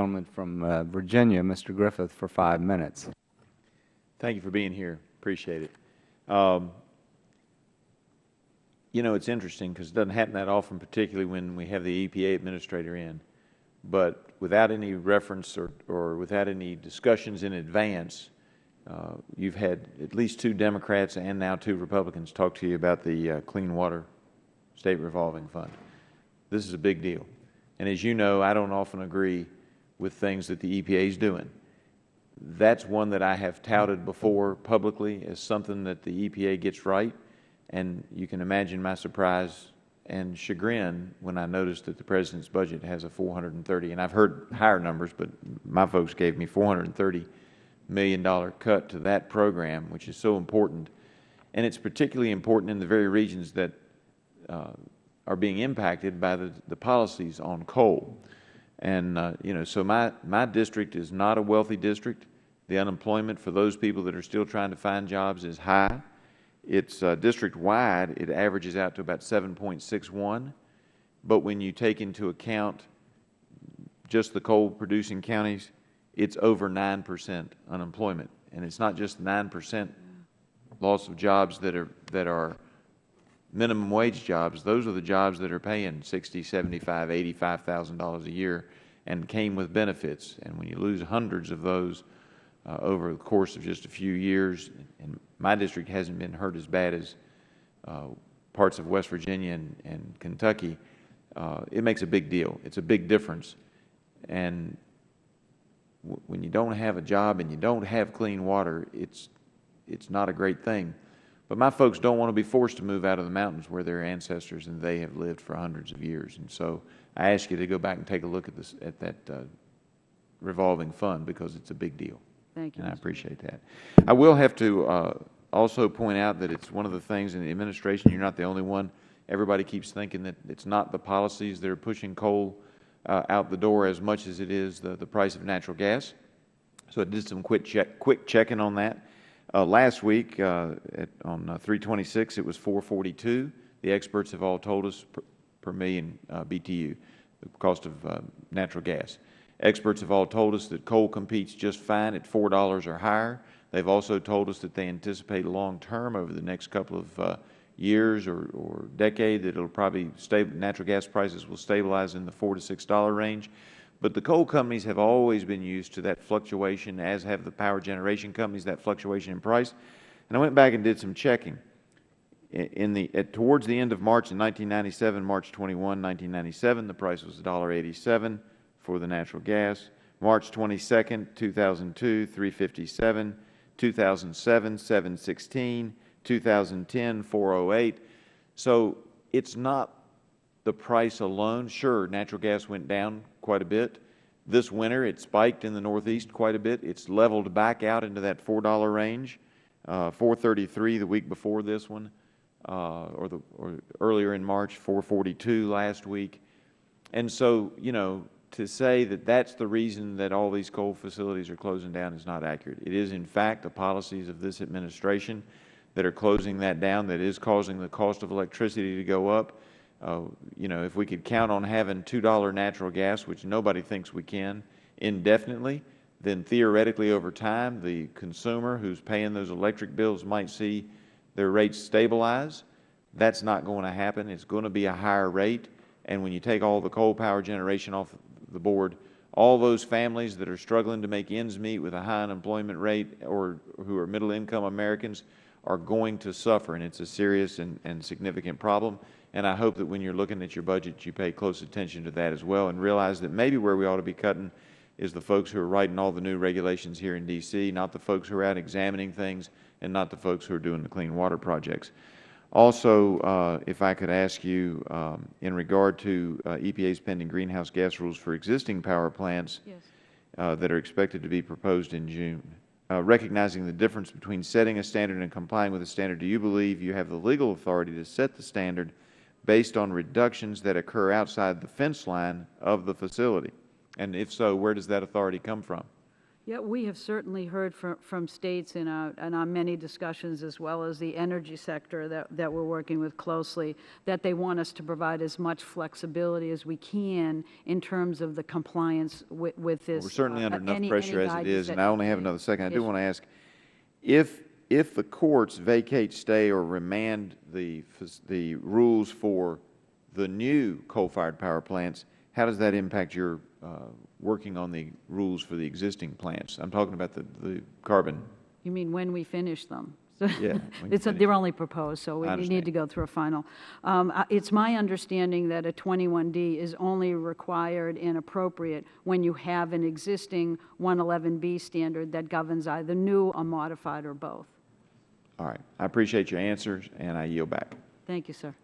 gentleman from Virginia, Mr. Griffith, for 5 minutes. Thank you for being here. Appreciate it. You know, it's interesting because it doesn't happen that often, particularly when we have the EPA administrator in. But without any reference or without any discussions in advance, you've had at least 2 Democrats and now 2 Republicans talk to you about the Clean Water State Revolving Fund. This is a big deal. And as you know, I don't often agree with things that the EPA is doing. That's one that I have touted before publicly as something that the EPA gets right. And you can imagine my surprise and chagrin when I noticed that the President's budget has a $430, and I've heard higher numbers, but my folks gave me $430 million cut to that program, which is so important. And it's particularly important in the very regions that are being impacted by the policies on coal. And, you know, so my district is not a wealthy district. The unemployment for those people that are still trying to find jobs is high. It's district-wide, it averages out to about 7.61. But when you take into account just the coal-producing counties, it's over 9% unemployment. And it's not just 9% loss of jobs that are minimum wage jobs. Those are the jobs that are paying $60,000, $75,000, $85,000 a year and came with benefits. And when you lose hundreds of those over the course of just a few years, and my district hasn't been hurt as bad as parts of West Virginia and Kentucky, it makes a big deal. It's a big difference. And when you don't have a job and you don't have clean water, it's not a great thing. But my folks don't want to be forced to move out of the mountains where their ancestors and they have lived for hundreds of years. And so I ask you to go back and take a look at that revolving fund, because it's a big deal. Thank you. And I appreciate that. I will have to also point out that it's one of the things in the administration, you're not the only one. Everybody keeps thinking that it's not the policies that are pushing coal out the door as much as it is the price of natural gas. So I did some quick checking on that. Last week on 3/26, it was $4.42. The experts have all told us per million BTU, the cost of natural gas. Experts have all told us that coal competes just fine at $4 or higher. They've also told us that they anticipate long term, over the next couple of years or decade, that it'll probably natural gas prices will stabilize in the $4 to $6 range. But the coal companies have always been used to that fluctuation, as have the power generation companies, that fluctuation in price. And I went back and did some checking. Towards the end of March in 1997, March 21, 1997, the price was $1.87 for the natural gas. March 22nd, 2002, $3.57. 2007, $7.16. 2010, $4.08. So it's not the price alone. Sure, natural gas went down quite a bit. This winter, it spiked in the Northeast quite a bit. It's leveled back out into that $4 range, $4.33 the week before this one, or earlier in March, $4.42 last week. And so, you know, to say that that's the reason that all these coal facilities are closing down is not accurate. It is, in fact, the policies of this administration that are closing that down, that is causing the cost of electricity to go up. You know, if we could count on having $2 natural gas, which nobody thinks we can, indefinitely, then theoretically over time, the consumer who's paying those electric bills might see their rates stabilize. That's not going to happen. It's going to be a higher rate. And when you take all the coal power generation off the board, all those families that are struggling to make ends meet with a high unemployment rate, or who are middle income Americans, are going to suffer. And it's a serious and significant problem. And I hope that when you're looking at your budget, you pay close attention to that as well, and realize that maybe where we ought to be cutting is the folks who are writing all the new regulations here in D.C., not the folks who are out examining things, and not the folks who are doing the clean water projects. Also, if I could ask you, in regard to EPA's pending greenhouse gas rules for existing power plants, yes, that are expected to be proposed in June, recognizing the difference between setting a standard and complying with a standard, do you believe you have the legal authority to set the standard based on reductions that occur outside the fence line of the facility? And if so, where does that authority come from? Yeah, we have certainly heard from states in our many discussions, as well as the energy sector that we're working with closely, that they want us to provide as much flexibility as we can in terms of the compliance with this. We're certainly under enough pressure as it is, and I that- only have another second. I do Yes, want to ask, if the courts vacate, stay, or remand the rules for the new coal-fired power plants, how does that impact your working on the rules for the existing plants? I'm talking about the carbon. You mean when we finish them? Yeah, when you finish. They're only proposed, so we understand. need to go through a final. It's my understanding that a 21D is only required and appropriate when you have an existing 111B standard that governs either new or modified or both. All right. I appreciate your answers, and I yield back. Thank you, sir.